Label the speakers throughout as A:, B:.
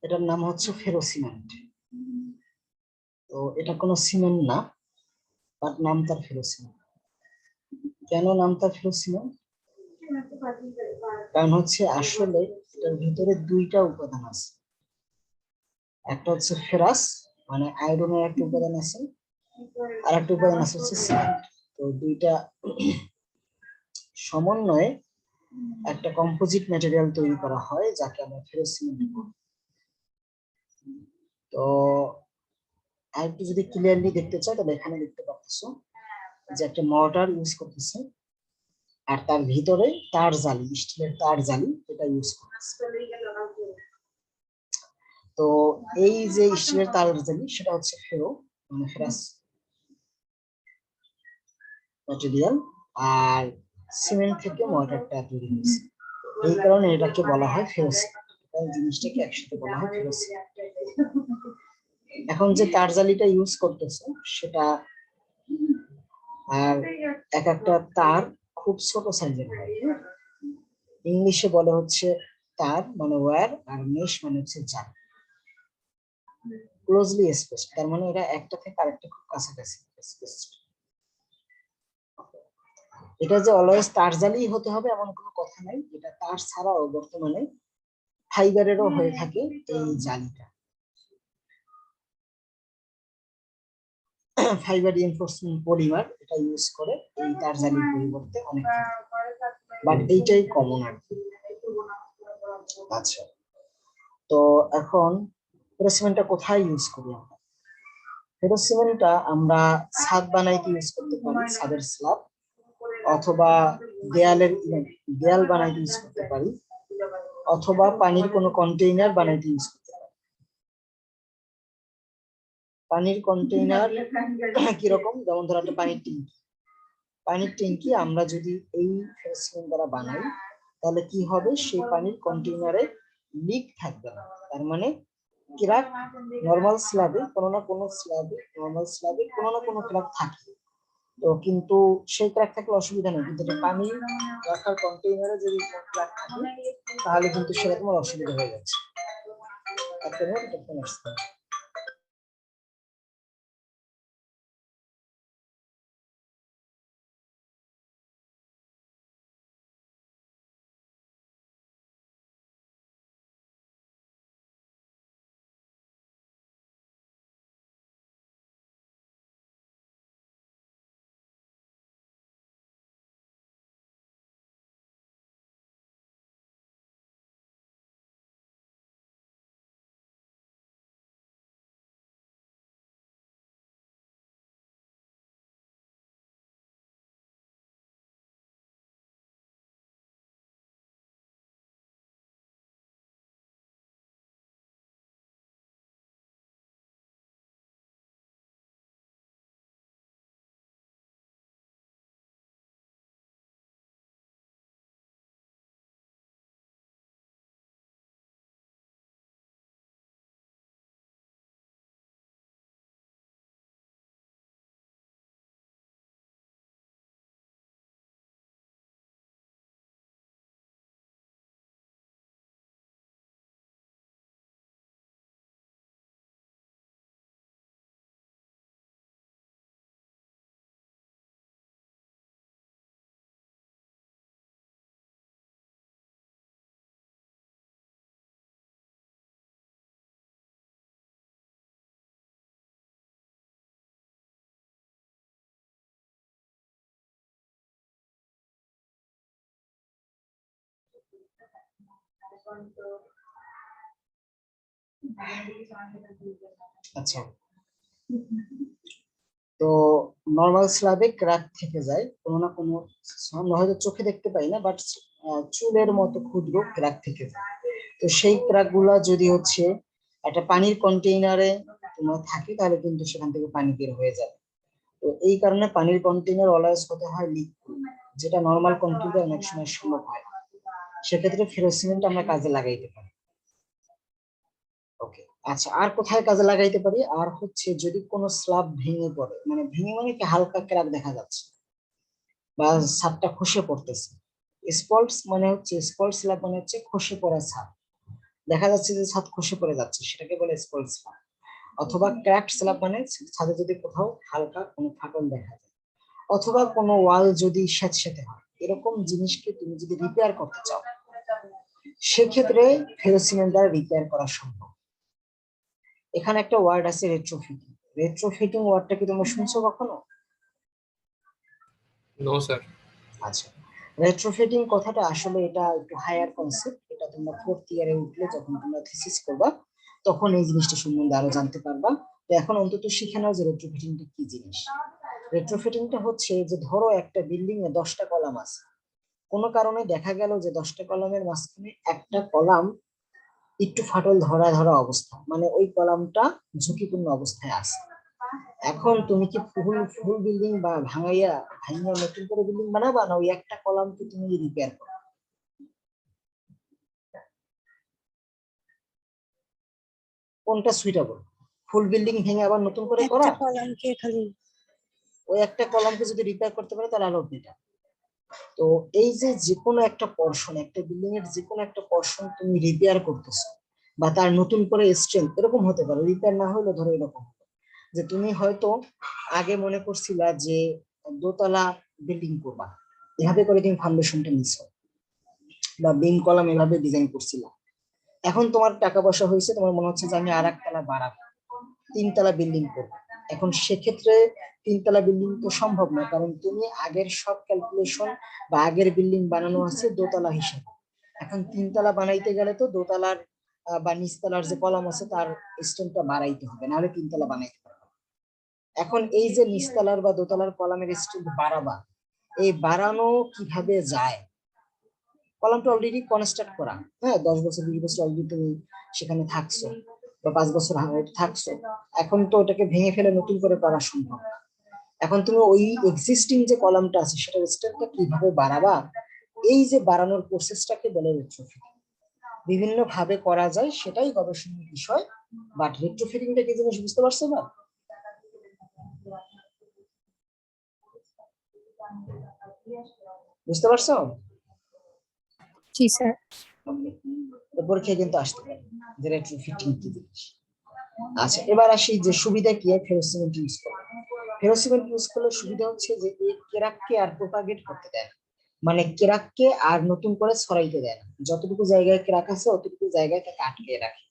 A: এটার নাম হচ্ছে ফেরোসিমেন্ট। তো এটা কোনো সিমেন্ট না, বাট নাম তার ফেরোসিমেন্ট। কেন নাম তার ফেরোসিমেন্ট? কারণ হচ্ছে আসলে এটার ভিতরে দুইটা উপাদান আছে। একটা হচ্ছে ফেরাস, মানে আয়রনের একটা উপাদান আছে, আর একটা উপাদান আছে হচ্ছে সিমেন্ট। তো দুইটা সমন্বয়ে একটা কম্পোজিট ম্যাটেরিয়াল তৈরি করা হয়, যাকে আমরা ফেরোসিমেন্ট বলি। তো আরেকটু যদি ক্লিয়ারলি দেখতে চাই, তাহলে এখানে দেখতে পাচ্ছ যে একটা মর্টার ইউজ করতেছে, আর তার ভিতরে তার জালি, স্টিলের তার জালি, এটা ইউজ করতেছে। তো এই যে স্টিলের তার জালি, সেটা হচ্ছে ফেরো, মানে ফেরাস ম্যাটেরিয়াল, আর সিমেন্ট থেকে মর্টারটা তৈরি হয়েছে। এই কারণে এটাকে বলা হয় ফেরোসিমেন্ট। জিনিসটাকে একসাথে বলা হয় ফেরোসিমেন্ট। এখন যে তার জালিটা ইউজ করতেছে সেটা, আর এক একটা তার খুব ছোট সাইজের হয়। ইংলিশে বলে হচ্ছে তার মানে ওয়্যার, আর মেশ মানে হচ্ছে জাল, ক্লোজলি স্পেসড। তার মানে এটা একটা থেকে আরেকটা খুব কাছাকাছি স্পেসড। এটা যে অলওয়েজ তার জালি হতে হবে এমন কোনো কথা নাই, এটা তার ছাড়াও বর্তমানে ফাইবারেরও হয়ে থাকে এই জালিটা। ফাইবার রিইনফোর্সমেন্ট পলিমার এটা ইউজ করে এই তার জালির পরিবর্তে অনেক, বাট এইটাই কমন আর কি। আচ্ছা, তো এখন ফেরোসিমেন্টটা কোথায় ইউজ করি আমরা? ফেরোসিমেন্টটা আমরা ছাদ বানাইতে ইউজ করতে পারি, ছাদের স্ল্যাব, অথবা দেয়ালের দেয়াল বানাইতে ইউজ করতে পারি, অথবা পানির কোনো কন্টেইনার বানাইতে ইউজ করতে পারি। পানির কন্টেইনার কিরকম? যেমন ধরো একটা পানির ট্যাঙ্কি। পানির ট্যাঙ্কি আমরা যদি এই ফেরোসিমেন্ট দ্বারা বানাই, তাহলে কি হবে? সেই পানির কন্টেইনারে লিক থাকবে না। তার মানে ক্র্যাক নরমাল স্ল্যাবে কোনো না কোনো ক্র্যাক থাকে। তো কিন্তু সেই ক্র্যাক থাকলে অসুবিধা নেই, কিন্তু পানি রাখার কন্টেইনারে যদি ক্র্যাক থাকে, তাহলে কিন্তু সেরকম অসুবিধা হয়ে যাচ্ছে। একটা মিনিট, একটা মিনিট। আচ্ছা, তো নরমাল স্ল্যাবে ক্র্যাক থেকে যায় কোনো না কোনো, আমরা হয়তো চোখে দেখতে পাই না, বাট চুলের মতো ক্ষুদ্র ক্র্যাক থেকে যায়। তো সেই ক্র্যাক গুলা যদি হচ্ছে একটা পানির কন্টেইনারে তোমার থাকে, তাহলে কিন্তু সেখান থেকে পানি বের হয়ে যাবে। তো এই কারণে পানির কন্টেইনার অলওয়েজ হতে হয় লিকুইড, যেটা নরমাল কন্টেইনারে অনেক সময় সম্ভব হয়। সেক্ষেত্রে ফেরোসিমেন্ট আমরা কাজে লাগাইতে পারি। ওকে, আচ্ছা, আর কোথায় কাজে লাগাইতে পারি? আর হচ্ছে যদি কোনো স্ল্যাব ভেঙে পড়ে, মানে ভেঙে মানে কি হালকা ক্র্যাক দেখা যাচ্ছে, বা ছাদটা খসে পড়তেছে। স্পল্টস মানে হচ্ছে, স্পল্ট স্ল্যাব মানে হচ্ছে খসে পড়া ছাদ, দেখা যাচ্ছে যে ছাদ খসে পড়ে যাচ্ছে, সেটাকে বলে স্পল স্ল্যাব। অথবা ক্র্যাকড স্ল্যাব মানে ছাদে যদি কোথাও হালকা কোনো ফাটল দেখা যায়, অথবা কোনো ওয়াল যদি স্যাঁতসেঁতে হয়, এরকম জিনিসকে তুমি যদি রিপেয়ার করতে চাও, সেক্ষেত্রে ফেরোসিমেন্ট দ্বারা রিপেয়ার করা সম্ভব। এখানে একটা ওয়ার্ড আছে রেট্রোফিটিং। রেট্রোফিটিং ওয়ার্ডটা কি তোমরা শুনছো কখনো?
B: No sir.
A: আচ্ছা, রেট্রোফিটিং কথাটা আসলে এটা একটু হায়ার কনসেপ্ট। এটা তোমরা ফোর্থ ইয়ারে উঠলে যখন তোমরা থিসিস করবা তখন এই জিনিসটা সম্বন্ধে আরো জানতে পারবা। তো এখন অন্তত শিখে নাও যে রেট্রোফিটিংটা কি জিনিস। রেট্রোফিটিংটা হচ্ছে যে ধরো একটা বিল্ডিং এ 10টা কলাম আছে, কোনো কারণে দেখা গেল যে 10টা কলামের মাঝখানে একটা কলাম একটু ফাটল ধরা ধরা অবস্থা, মানে ওই কলামটা ঝুঁকিপূর্ণ অবস্থায় আছে। এখন তুমি কি ফুল ফুল বিল্ডিং বা ভাঙাইয়া ভাঙিয়া নতুন করে বিল্ডিং বানাবা, না ওই একটা কলামকে তুমি রিপেয়ার করো? কোনটা সুইটেবল? ফুল বিল্ডিং ভেঙে আবার নতুন করে করা?
C: একটা কলামকে খালি
A: ওই একটা কলামকে যদি রিপেয়ার করতে পারে তাহলে আলো বেটার। তো এই যে যে কোনো একটা পোরশন, একটা বিল্ডিং এর যে কোনো একটা পোরশন তুমি রিপেয়ার করতেছো বা তার নতুন করে স্ট্রেংথ, এরকম হতে পারে। রিপেয়ার না হলে ধরো এরকম যে তুমি হয়তো আগে মনে করছিলা যে দোতলা বিল্ডিং করবা, এভাবে করে তুমি ফাউন্ডেশনটা নিছো বা বিম কলাম এভাবে ডিজাইন করছিলা। এখন তোমার টাকা পয়সা হয়েছে, তোমার মনে হচ্ছে যে আমি আর একতলা বাড়াবো, 3তলা বিল্ডিং করবো। এখন সেক্ষেত্রে 3তলা বিল্ডিং তো সম্ভব না, কারণ তুমি আগের সব ক্যালকুলেশন বা আগের বিল্ডিং বানানো আছে দোতলা হিসেবে। এখন 3তলা বানাইতে গেলে তো দোতলার বা নিচতলার যে কলাম আছে তার স্ট্রেংথটা বাড়াইতে হবে, নাহলে 3তলা বানাইতে পারবে। এখন এই যে নিচতলার বা দোতলার কলামের স্ট্রেংথ বাড়াবা, এই বাড়ানো কিভাবে যায়? কলামটা অলরেডি কনস্ট্রাক্ট করা, হ্যাঁ, 10 বছর 20 বছর অলরেডি তুমি সেখানে থাকছো বা 5 বছর থাকছো। এখন তো ওটাকে ভেঙে ফেলে নতুন করে করা সম্ভব না। এখন তুমি ওই এক্সিস্টিং যে কলামটা আছে সেটার স্ট্রেংথটা কিভাবে বাড়াবা, এই যে বাড়ানোর প্রসেসটাকে বলে রেট্রোফিটিং। বিভিন্ন ভাবে করা যায়, সেটাই গবেষণার বিষয়। বাট রেট্রোফিটিংটা কি জিনিস বুঝতে পারছো না? বুঝতে পারছো?
C: জি স্যার।
A: পরীক্ষায় কিন্তু আসতে পারে যে রেট্রোফিটিং কি জিনিস। আচ্ছা, এবার আসি যে সুবিধা কি ফেরোসিমেন্ট ইউজ করলে। ফেরোসিমেন্ট ইউজ করলে সুবিধা হচ্ছে যে এই কেরাককে আর প্রোপাগেট করতে দেয় না, মানে কেরাককে আর নতুন করে ছড়াইতে দেয় না। যতটুকু জায়গায় কেরাক আছে অতটুকু জায়গায় তাকে আটকে রাখে।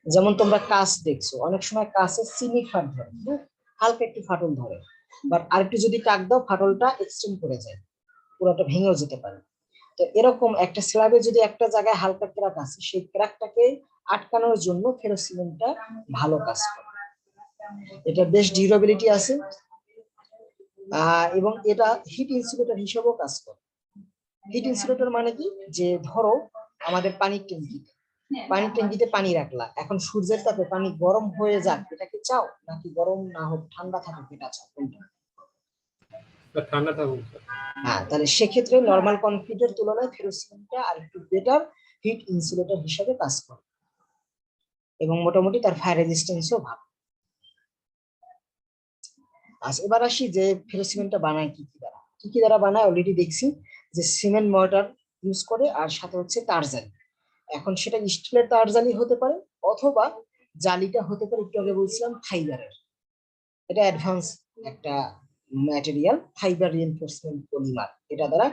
A: যেমন তোমরা কাঁচ দেখছো, অনেক সময় কাঁচে চিনি ফাট ধরে, হ্যাঁ, হালকা একটু ফাটল ধরে, বাট আরেকটু যদি টাক দাও ফাটলটা এক্সটেন্ড করে যায়, পুরোটা ভেঙেও যেতে পারে। তো এরকম একটা স্ল্যাবে যদি একটা জায়গায় হালকা ক্র্যাক আছে, সেই ক্র্যাকটাকে আটকানোর জন্য ফেরোসিমেন্টটা ভালো কাজ করে। এটা বেশ ডিউরেবিলিটি আছে, এবং এটা হিট ইনসুলেটর হিসেবেও কাজ করে। হিট ইনসুলেটর মানে কি, যে ধরো আমাদের পানির ট্যাঙ্কিতে পানি রাখলা, এখন সূর্যের তাপে পানি গরম হয়ে যাক এটা কি চাও, নাকি গরম না হোক ঠান্ডা থাকুক এটা চাও? কোনটা?
B: ঠান্ডা থাকুক।
A: হ্যাঁ, তাহলে সেক্ষেত্রে নরমাল কনক্রিটের তুলনায় ফেরোসিমেন্টটা আর একটু বেটার হিট ইনসুলেটর হিসেবে কাজ করে, এবং মোটামুটি তার ফায়ার রেজিস্ট্যান্সও ভালো। আচ্ছা, এবার আসি যে ফেরোসিমেন্টটা বানায় কি কি দ্বারা বানায়। অলরেডি দেখছি যে সিমেন্ট মর্টার ইউজ করে, আর সাথে হচ্ছে তারজালি। এখন সেটা স্টিলের তারজালি হতে পারে, অথবা জালিটা হতে পারে একটু আগে বলছিলাম ফাইবারের। এটা অ্যাডভান্স একটা ম্যাটেরিয়াল, ফাইবার রিইনফোর্সমেন্ট পলিমার, এটা দ্বারা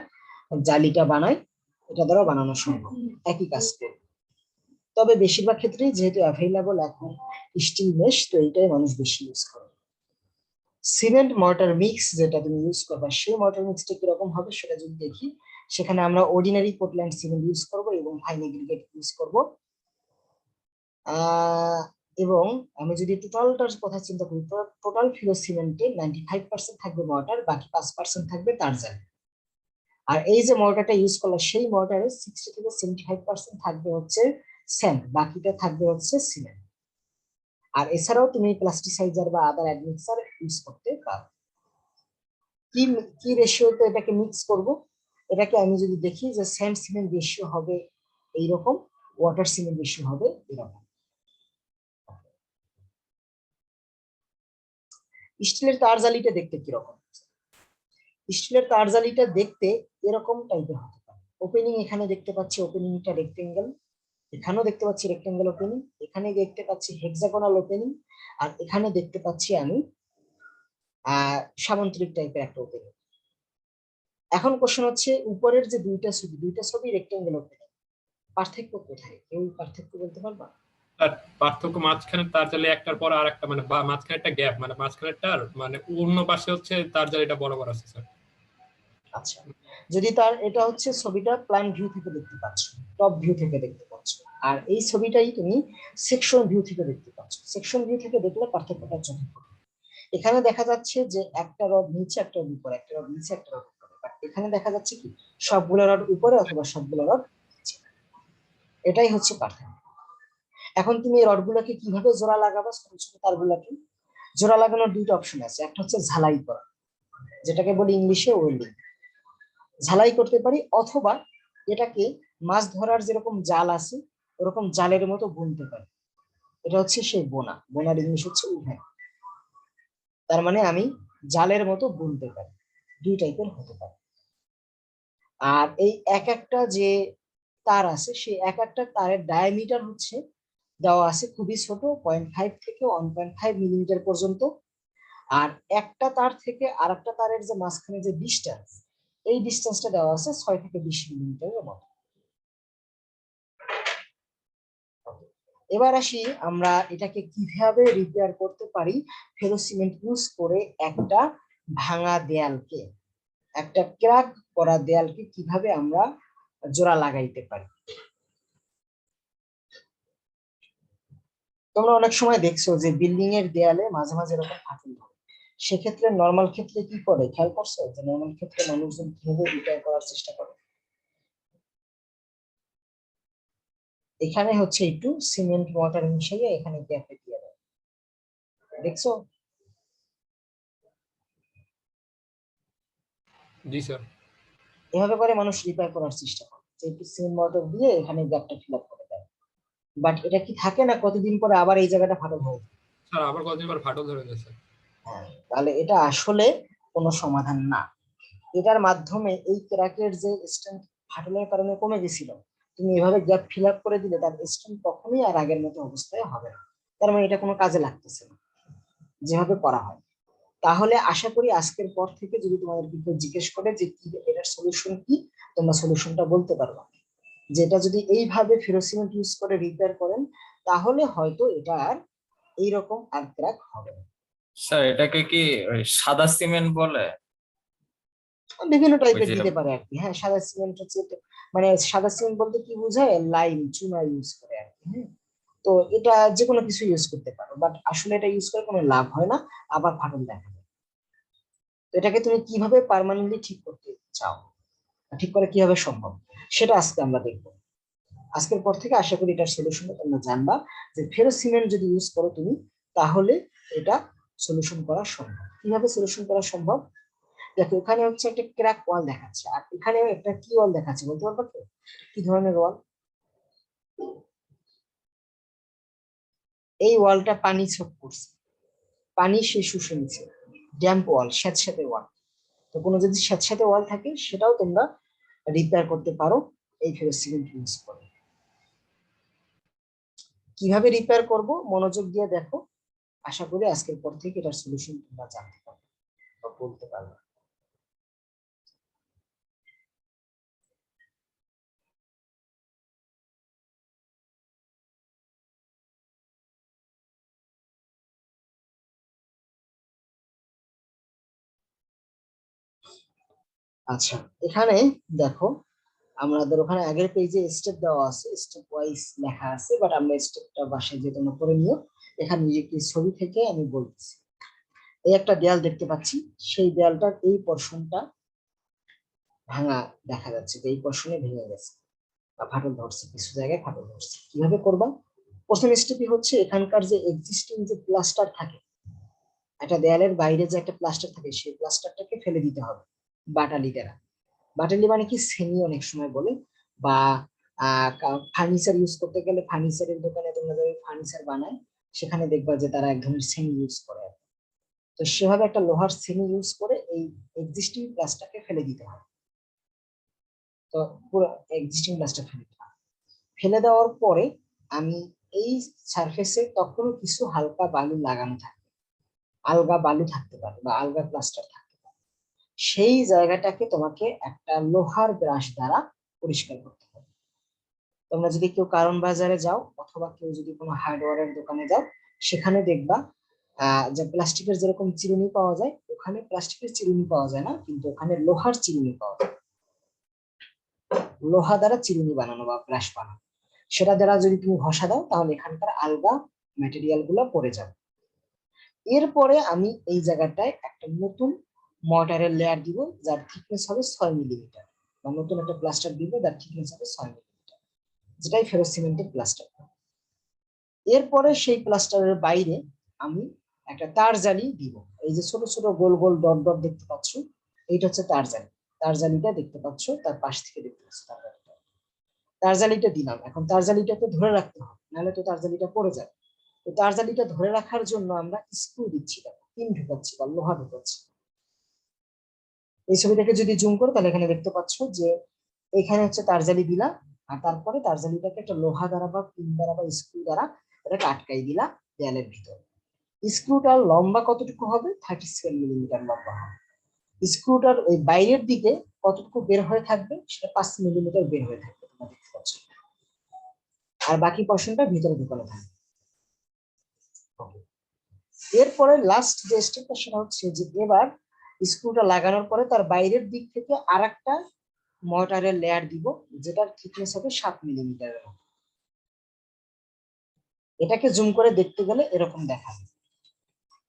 A: জালিটা বানায়, এটা দ্বারা বানানো সম্ভব, একই কাজ করে। তবে বেশিরভাগ ক্ষেত্রেই যেহেতু অ্যাভেলেবল এখন স্টিল মেশ, তো এটাই মানুষ বেশি ইউজ করে। সিমেন্ট মর্টার মিক্স যেটা তুমি ইউজ করবে, সেই মর্টার মিক্সটা কিরকম হবে সেটা যদি দেখি, সেখানে আমরা অর্ডিনারি পোর্টল্যান্ড সিমেন্ট ইউজ করব এবং ফাইন এগ্রিগেট ইউজ করব। এবং আমি যদি টোটালটার কথা চিন্তা করি, টোটাল ফিলো সিমেন্টে 95% থাকবে মর্টার, বাকি 5% থাকবে তারজালি। আর এই যে মর্টারটা ইউজ করলো, সেই মর্টারে 60 থেকে 75% থাকবে হচ্ছে স্যান্ড, বাকিটা থাকবে হচ্ছে সিমেন্ট। আর এছাড়াও তুমি প্লাস্টিসাইজার বা আদার অ্যাডমিক্সার ইউজ করতে পারো। কি কি রেশিওতে এটাকে মিক্স করব, এটাকে আমি যদি দেখি যে স্যান্ড সিমেন্ট রেশিও হবে এইরকম, ওয়াটার সিমেন্ট রেশিও হবে এরকম। স্টিলের তারজালিটা দেখতে কিরকম? স্টিলের তারজালিটা দেখতে এরকম টাইপের হতে পারে। ওপেনিং এখানে দেখতে পাচ্ছি, ওপেনিংটা রেক্টেঙ্গেল, এখানেও দেখতে পাচ্ছি রেক্টেঙ্গেল ওপেনিং, এখানে দেখতে পাচ্ছি হেক্সাগোনাল ওপেনিং, আর এখানে দেখতে পাচ্ছি আমি সামান্তরিক টাইপের একটা ওপেনিং। এখন কোশ্চেন হচ্ছে উপরের যে দুইটা ছবি রেক্টেঙ্গেল ওপেনিং, পার্থক্য কোথায়? কেউ পার্থক্য বলতে পারবা?
B: তার পার্থক্য মাঝখানে তার জালি একটার পর আর একটা, মানে মাঝখানে একটা গ্যাপ, মানে মাঝখানেরটার মানে অন্য পাশে হচ্ছে তার জালিটা বরাবর আছে স্যার।
A: আচ্ছা, যদি তার এটা হচ্ছে ছবিটা প্ল্যান ভিউ থেকে দেখতে পাচ্ছ, টপ ভিউ থেকে দেখতে পাচ্ছ, আর এই ছবিটাই তুমি সেকশন ভিউ থেকে দেখতে পাচ্ছ। সেকশন ভিউ থেকে দেখলে পার্থক্যটা চোখে পড়বে। এখানে দেখা যাচ্ছে যে একটা রড নিচে, একটা রড উপরে, একটা রড নিচে, একটা রড উপরে, বাট এখানে দেখা যাচ্ছে কি সবগুলো রড উপরে অথবা সবগুলো রড নিচে। এটাই হচ্ছে পার্থক্য। এখন তুমি এই রডগুলোকে কিভাবে জোড়া লাগাবে? ছোট ছোট তারগুলোকে জোড়া লাগানোর দুইটা অপশন আছে। একটা হচ্ছে ঝালাই করা, যেটাকে বলি ইংলিশে ওয়েল্ডিং, ঝালাই করতে পারি, অথবা এটাকে মাছ ধরার যেরকম জাল আছে ওরকম জালের মতো বুনতে পারি। এটা হচ্ছে সেই বোনা, বোনার ইংলিশ হচ্ছে উভয়। তার মানে আমি জালের মতো বুনতে পারি, দুই টাইপের হতে পারে। আর এই এক একটা যে তার আছে, সেই এক একটা তারের ডায়ামিটার হচ্ছে দেওয়া আছে খুবই ছোট, 0.5 থেকে 1.5 মিলিমিটার পর্যন্ত। আর একটা তার থেকে আর একটা তারের যে মাঝখানে যে ডিস্টেন্স, এই ডিস্টেন্সটা দেওয়া আছে 6 থেকে 20 মিলিমিটারের মতো। এবার আসি আমরা এটাকে কিভাবে রিপেয়ার করতে পারি। ফেরোসিমেন্ট ইউজ করে একটা ভাঙা দেয়ালকে, একটা ক্র্যাক করা দেয়ালকে কিভাবে আমরা জোড়া লাগাইতে পারি। তোমরা অনেক সময় দেখছো যে বিল্ডিং এর দেয়ালে মাঝে মাঝে এরকম ফাটল ধরে। সেক্ষেত্রে নর্মাল ক্ষেত্রে কি করে খেয়াল করছো? যে নর্মাল ক্ষেত্রে মানুষজন কিভাবে রিপেয়ার করার চেষ্টা করে? এখানে হচ্ছে একটু সিমেন্ট ওয়াটার মিশিয়ে এখানে গ্যাপে দিয়ে দেয়, দেখছো?
B: জি স্যার।
A: এভাবে করে মানুষ রিপেয়ার করার চেষ্টা করে, যে একটু সিমেন্ট ওয়াটার দিয়ে এখানে গ্যাপটা ফিল আপ করে দেয়। বাট এটা কি থাকে না, কতদিন পরে আবার এই জায়গাটা ফাটল হয়ে যায়।
B: স্যার আবার কতদিন পর ফাটল ধরে গেছে।
A: হ্যাঁ, তাহলে এটা আসলে কোনো সমাধান না। এটার মাধ্যমে এই ক্র্যাকের যে স্ট্রেংথ ফাটলের কারণে কমে গেছিল, তুমি এভাবে গ্যাপ ফিল আপ করে দিলে তার স্ট্রেংথ কখনোই আর আগের মতো অবস্থায় হবে না। তার মানে এটা কোনো কাজে লাগতেছে না যেভাবে করা হয়। তাহলে আশা করি আজকের পর থেকে যদি তোমাদের কেউ জিজ্ঞেস করে যে কি এটার সলিউশন কি, তোমরা সলিউশনটা বলতে পারবা। যেটা যদি এইভাবে ফেরোসিমেন্ট ইউজ করে রিপেয়ার করেন, তাহলে হয়তো এটা আর এইরকম আর ক্র্যাক হবে না।
D: স্যার এটাকে কি ওই সাদা সিমেন্ট বলে?
A: বিভিন্ন
D: ওই
A: টাইপের
D: যে
A: দিতে পারে আর কি। হ্যাঁ, সাদা সিমেন্ট হচ্ছে মানে সাদা সিমেন্ট বলতে কি বোঝায়, লাইম চুনা ইউজ করে আর কি। হ্যাঁ, তো এটা যে কোনো কিছু ইউজ করতে পারো, বাট আসলে এটা ইউজ করে কোনো লাভ হয় না, আবার ফাটল দেখা যায়। তো এটাকে তুমি কিভাবে পার্মানেন্টলি ঠিক করতে চাও, ঠিক করে কিভাবে সম্ভব, সেটা আজকে আমরা দেখবো। আজকের পর থেকে আশা করি এটার সলিউশন তোমরা জানবা, যে ফেরো সিমেন্ট যদি ইউজ করো তুমি, তাহলে এটা সলিউশন করা সম্ভব। কিভাবে সলিউশন করা সম্ভব? দেখো, এখানে হচ্ছে একটা ক্র্যাক ওয়াল দেখাচ্ছে, আর এখানে একটা কি ওয়াল দেখাচ্ছে বলতে পারবো তো? কি ধরনের ওয়াল? এই ওয়ালটা পানি ছোপ করছে, পানি সে শুষে নিচ্ছে, ড্যাম্প ওয়াল, স্যাঁতস্যাঁতে ওয়াল। তো কোনো যদি স্যাঁতস্যাঁতে ওয়াল থাকে, সেটাও তোমরা রিপেয়ার করতে পারো এই ফেরো সিমেন্ট ইউজ করে। কিভাবে রিপেয়ার করব মনোযোগ দিয়ে দেখো। আশা করি আজকের পর থেকে এটার সলিউশন তোমরা জানতে পারবে বা বলতে পারবে। আচ্ছা, এখানে দেখো, আমাদের ওখানে আগের পেজে স্টেপ দেওয়া আছে, স্টেপ ওয়াইজ লেখা আছে, বাট আমরা স্টেপটা বাসায় যে তোমরা করে নিও। এখানে একটি ছবি থেকে আমি বলতেছি। এই একটা দেয়াল দেখতে পাচ্ছি, সেই দেয়ালটার এই পোরশনটা ভাঙা দেখা যাচ্ছে, যে এই পোরশনে ভেঙে গেছে বা ফাটল ধরছে, কিছু জায়গায় ফাটল ধরছে। কিভাবে করবা? প্রথম স্টেপই হচ্ছে এখানকার যে এক্সিস্টিং যে প্লাস্টার থাকে, একটা দেয়ালের বাইরে যে একটা প্লাস্টার থাকে, সেই প্লাস্টারটাকে ফেলে দিতে হবে বাটালি দ্বারা। বাটালি মানে কি, সেমি অনেক সময় বলে, বা ফার্নিচার ইউজ করতে গেলে ফার্নিচারের দোকানে তোমরা যাবে ফার্নিচার বানায়, সেখানে দেখবা যে তারা এক ধরনের সেমি ইউজ করে। তো সেভাবে একটা লোহার সেমি ইউজ করে এই এক্সিস্টিং প্লাস্টারকে ফেলে দিতে হয়। তো পুরো এক্সিস্টিং প্লাস্টার ফেলে দিতে হয়। ফেলে দেওয়ার পরে আমি এই সারফেসে তখনও কিছু হালকা বালু লাগানো থাকে, আলগা বালু থাকতে পারে বা আলগা প্লাস্টার থাকতে পারে। সেই জায়গাটাকে তোমাকে একটা লোহার ব্রাশ দ্বারা পরিষ্কার করতে হবে। তোমরা যদি কেউ কারণ বাজারে যাও অথবা কেউ যদি কোনো হার্ডওয়্যারের দোকানে যাও, সেখানে দেখবা যে প্লাস্টিকের যেরকম চিরুনি পাওয়া যায়, ওখানে প্লাস্টিকের চিরুনি পাওয়া যায় না, কিন্তু ওখানে লোহার চিরুনি পাওয়া যায়। লোহা দ্বারা চিরুনি বানানো বা ব্রাশ বানানো, সেটা দ্বারা যদি তুমি ঘষা দাও তাহলে এখানকার আলগা ম্যাটেরিয়াল গুলো পড়ে যাবে। এরপরে আমি এই জায়গাটায় একটা নতুন মর্টারের লেয়ার দিব, যার থিকনেস হবে 6 মিলিমিটার, বা নতুন একটা প্লাস্টার দিব যার থিকনেস হবে 6 মিলিমিটার, যেটাই ফেরোস সিমেন্টের প্লাস্টার। এরপরে সেই প্লাস্টারের বাইরে আমি একটা তার জালি দিব। এই যে ছোট ছোট গোল গোল ডট ডট দেখতে পাচ্ছ, এইটা হচ্ছে তার জালি। তার জালিটা দেখতে পাচ্ছ, তার পাশ থেকে দেখতে পাচ্ছ তার জালিটা। তার জালিটা দিলাম। এখন তার জালিটাকে ধরে রাখতে হবে, নাহলে তো তার জালিটা পড়ে যাবে। তো তার জালিটা ধরে রাখার জন্য আমরা স্ক্রু দিচ্ছি, পিন ঢুকাচ্ছি বা লোহা ঢুকাচ্ছি। এই ছবিটাকে যদি জুম করো তাহলে এখানে দেখতে পাচ্ছ যে এখানে হচ্ছে তার জালি দিলা, আর তারপরে তার জালিটাকে একটা লোহা দ্বারা বা পিন দ্বারা বা স্ক্রু দ্বারা এটাকে আটকাই দিলা দেয়ালের ভিতরে। স্ক্রুটার লম্বা কতটুকু হবে? 37 মিলিমিটার লম্বা হবে। স্ক্রুটার ওই বাইরের দিকে কতটুকু বের হয়ে থাকবে? সেটা 5 মিলিমিটার বের হয়ে থাকবে, তোমরা দেখতে পাচ্ছ। আর বাকি পোর্শনটা ভিতরে ঢুকানো থাকবে। এরপরে লাস্ট যে স্টেপটা সেটা হচ্ছে যে এবার স্ক্রুটা লাগানোর পরে তার বাইরের দিক থেকে আরেকটা মর্টারের লেয়ার দিব, যেটার থিকনেস হবে 7 মিলিমিটারের। এটাকে জুম করে দেখতে গেলে এরকম দেখাবে।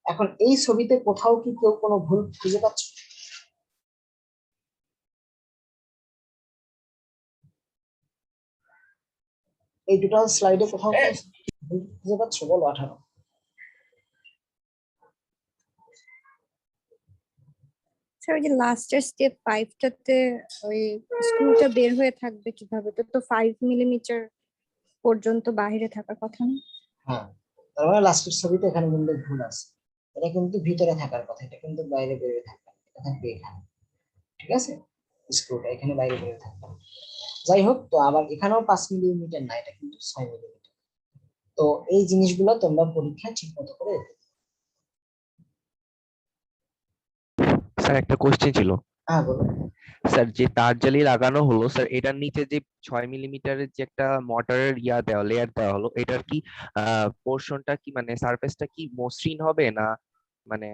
A: এখন এই ছবিতে কোথাও কি কেউ কোনো ভুল খুঁজে পাচ্ছ? এই টোটাল স্লাইডে কোথাও ভুল খুঁজে পাচ্ছ? বলো 18।
C: স্যার ওই যে লাস্টের স্টেপ 5টাতে ওই স্ক্রুটা বের হয়ে থাকবে কিভাবে? তো তো 5 মিলিমিটার পর্যন্ত বাইরে থাকার কথা না?
A: হ্যাঁ, তার মানে লাস্টের ছবিতে এখানে কিন্তু ভুল আছে। এটা কিন্তু ভিতরে থাকার কথা, এটা কিন্তু বাইরে বেরিয়ে থাকবে, এটা থাকবে এখানে। ঠিক আছে, স্ক্রুটা এখানে বাইরে বেরিয়ে থাকবে। যাই হোক, তো আবার এখানেও 5 মিলিমিটার না, এটা কিন্তু 6 মিলিমিটার। তো এই জিনিসগুলো তোমরা পরীক্ষায় ঠিক মতো করে দেখো।
E: স্যার একটা কোশ্চেন ছিল।
A: হ্যাঁ বলো।
E: স্যার যে তার জালি লাগানো হলো স্যার, এটার নিচে যে 6 মিলিমিটারের যে একটা মর্টারের লেয়ার দেওয়া হলো, এটার কি পোর্শনটা কি মানে সারফেসটা কি মসৃণ হবে না মানে?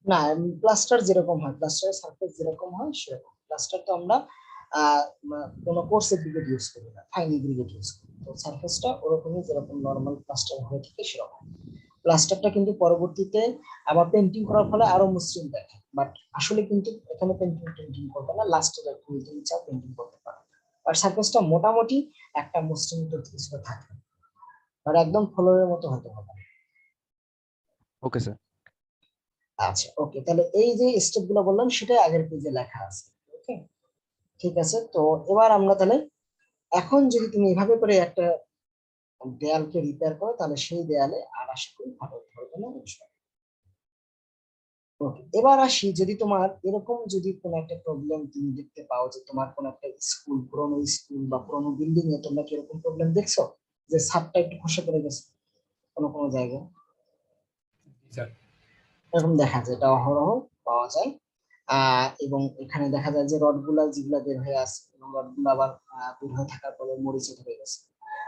A: না, প্লাস্টার যেরকম হয়, প্লাস্টারের সারফেস যেরকম হয় সেরকম। প্লাস্টার তো আমরা কোনো কোর্স এগ্রিগেট ইউজ করি না, ফাইন এগ্রিগেট ইউজ করি। তো সারফেসটা ওরকমই, যেরকম নর্মাল প্লাস্টার হয়ে থাকে সেরকম। প্লাস্টারটা কিন্তু পরবর্তীতে আবার পেন্টিং করার ফলে আরো মসৃণ দেখে, বাট আসলে কিন্তু এখানে পেন্টিং করবে না, লাস্টে তুমি তুমি চাও পেন্টিং করতে পারো। আর সারফেসটা মোটামুটি একটা মসৃণ কিছু থাকে, আর একদম ফ্লোরের মতো হতে হবে না।
E: Okay sir.
A: আচ্ছা, ওকে, তাহলে এই যে স্টেপ গুলো বললাম সেটাই আগের পেজে লেখা আছে। ওকে, ঠিক আছে। তো এবার আমরা তাহলে, এখন যদি তুমি এভাবে করে একটা দেয়ালকে রিপেয়ার করো, তাহলে সেই দেয়ালে আর আশা করি ফাটল ধরবে না। ওকে, এবার আসি, যদি তোমার এরকম যদি কোনো একটা প্রবলেম তুমি দেখতে পাও, যে তোমার কোনো একটা স্কুল, পুরোনো স্কুল বা পুরোনো বিল্ডিং এ তোমরা কি এরকম প্রবলেম দেখছো, যে ছাদটা একটু খসে পড়ে গেছে কোনো কোনো জায়গায়?
B: স্যার
A: এরকম দেখা যায়, এটা অহরহ পাওয়া যায়। এবং এখানে দেখা যায় যে রড গুলা যেগুলা বের হয়ে আসে, এবং রড গুলা আবার বের হয়ে থাকার পরে মরিচে ধরে গেছে।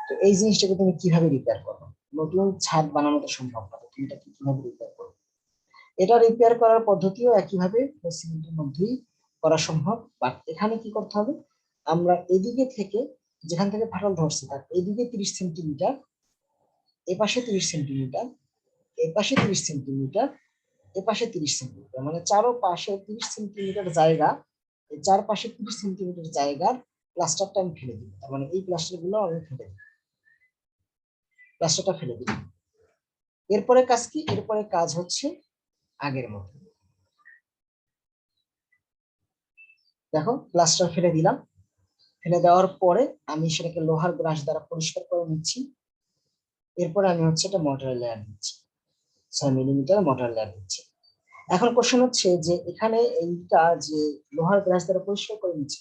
A: তো এই জিনিসটাকে তুমি কিভাবে রিপেয়ার করবে? নতুন ছাদ বানানো তো সম্ভব না, তুমি এটা কিভাবে রিপেয়ার করবে? এটা রিপেয়ার করার পদ্ধতিও একইভাবে সিমেন্টের মধ্যেই করা সম্ভব, বাট এখানে কি করতে হবে, আমরা এদিকে থেকে, যেখান থেকে ফাটল ধরছে তার এদিকে 30 সেন্টিমিটার, এপাশে 30 সেন্টিমিটার, এপাশে 30 সেন্টিমিটার, এপাশে 30 সেন্টিমিটার, মানে চারোপাশে 30 সেন্টিমিটার জায়গা, এই চারপাশে 30 সেন্টিমিটার জায়গার প্লাস্টারটা আমি ফেলে দিই। তার মানে এই প্লাস্টার গুলো আমি ফেলে দিই, প্লাস্টারটা ফেলে দিই। এরপরে কাজ কি? এরপরে কাজ হচ্ছে আগের মতো। দেখো, প্লাস্টার ফেলে দিলাম। ফেলে দেওয়ার পরে আমি সেটাকে লোহার ব্রাশ দ্বারা পরিষ্কার করে নিচ্ছি। এরপরে আমি হচ্ছে এটা মর্টার লেয়ার দিচ্ছি, 6 মিলিমিটার মর্টার লেয়ার দিচ্ছি। এখন কোশ্চেন হচ্ছে যে এখানে এইটা যে লোহার ব্রাশ দ্বারা পরিষ্কার করে নিচ্ছি,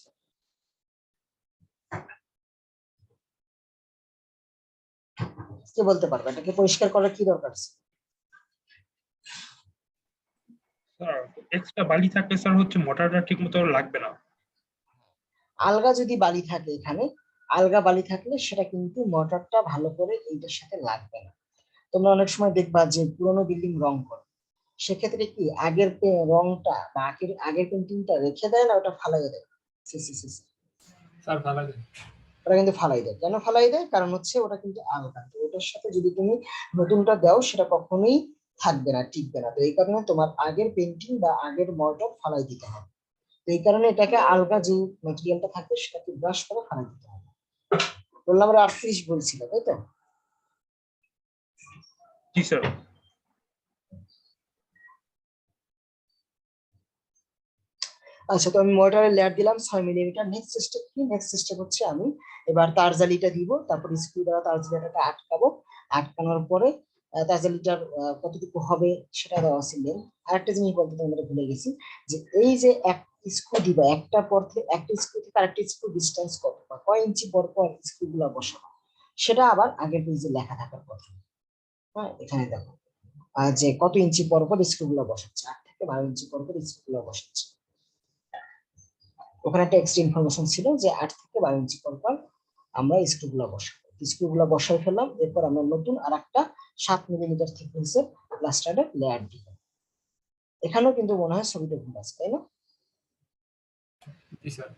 A: কে বলতে পারবে এটাকে পরিষ্কার করার কি দরকার আছে?
F: স্যার এক্সট্রা বালি থাকলে স্যার হচ্ছে মোটরটা ঠিক মতো লাগবে না।
A: আলগা যদি বালি থাকে এখানে, আলগা বালি থাকলে সেটা কিন্তু মোটরটা ভালো করে এইটার সাথে লাগবে না। তোমরা অনেক সময় দেখবা যে পুরোনো বিল্ডিং রং করে, সেক্ষেত্রে কি আগের রংটা বা আগের আগের পেন্টিংটা রেখে দেয় না, ওটা ফালাই দেয়। C C C C.
B: Sir ভালো আছে।
A: ওটা কিন্তু ফালাই দেয়। কেন ফালাই দেয়? কারণ হচ্ছে ওটা কিন্তু আলগা, তো ওটার সাথে যদি তুমি নতুনটা দাও সেটা কখনোই থাকবে না, টিকবে না। তো এই কারণে তোমার আগের পেন্টিং বা আগের মর্টার ফালাই দিতে হবে। তো এই কারণে এটাকে আলগা যে ম্যাটেরিয়ালটা থাকবে সেটাকে ব্রাশ করে ফালাই দিতে হবে। রোল নাম্বার 38 বলছিল, তাই তো?
F: জি স্যার।
A: আচ্ছা, তো আমি মর্টারের লেয়ার দিলাম 6 মিলিমিটার। নেক্সট স্টেপ কি? নেক্সট স্টেপ হচ্ছে আমি এবার তার জালিটা দিব, তারপর স্ক্রু দ্বারা তার জালিটাকে আটকাবো। আটকানোর পরে তার জালিটার কতটুকু হবে সেটা দেওয়া ছিল। আরেকটা জিনিস বলতে তোমাদের ভুলে গেছি, যে এই যে এক স্ক্রু দিবা, একটা পর থেকে একটা স্ক্রু থেকে আরেকটা স্ক্রু ডিসটেন্স কত বা কয় ইঞ্চি পর পর স্ক্রু গুলা বসাবো, সেটা আবার আগের পেজে লেখা থাকার কথা। হ্যাঁ, এখানে দেখো যে কত ইঞ্চি পর পর স্ক্রু গুলা বসাচ্ছে, 8 থেকে 12 ইঞ্চি পর পর স্ক্রু গুলা বসাচ্ছে। ওখানে একটা এক্সট্রা ইনফরমেশন ছিল যে 8 থেকে 12 ইঞ্চি পর পর আমরা স্ক্রুগুলো বসাবো। স্ক্রুগুলো বসাই ফেললাম, এরপর আমরা নতুন আর একটা 7 মিলিমিটার থিকনেসের প্লাস্টারের লেয়ার দিব। এখানেও কিন্তু মনে হয় ছবিটা ভুল আছে, তাই না?
B: জি স্যার।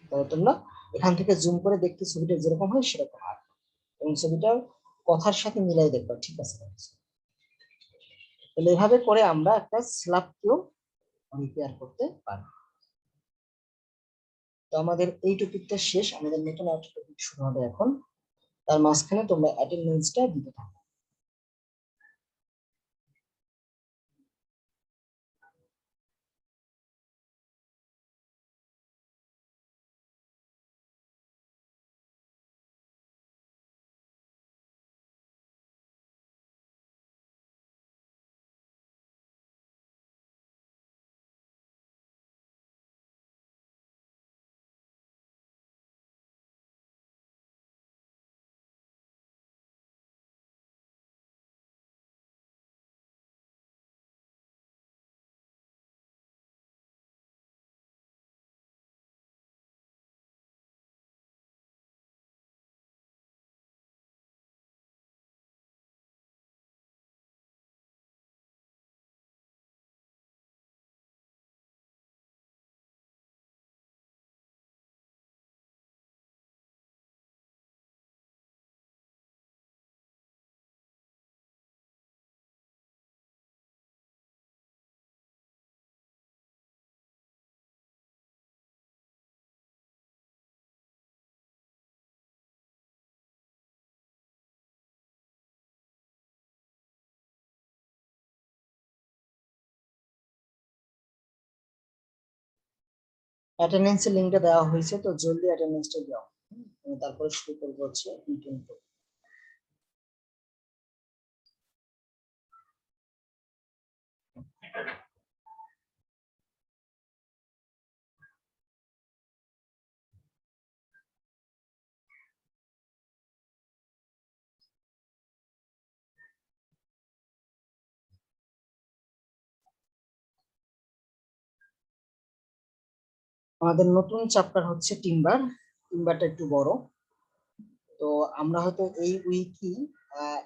A: তাহলে তোমরা এখান থেকে জুম করে দেখতে ছবিটা যেরকম হয় সেরকম হবে, এবং ছবিটা কথার সাথে মিলাই দেখবা, ঠিক আছে? তাহলে এভাবে করে আমরা একটা স্ল্যাবকেও রিপেয়ার করতে পারবো। তো আমাদের এই টপিকটা শেষ, আমাদের নতুন একটা টপিক শুরু হবে এখন। তার মাঝখানে তোমরা অ্যাটেন্ডেন্সটা দিতে থাকো। অ্যাটেন্ডেন্সের লিংকটা দেওয়া হয়েছে, তো জলদি অ্যাটেন্ডেন্সটা দাও। তারপরে শুরু করবো হচ্ছে মিটিং। আমাদের নতুন চ্যাপ্টার হচ্ছে টিম্বার। টিম্বারটা একটু বড়, তো আমরা হয়তো এই উইকই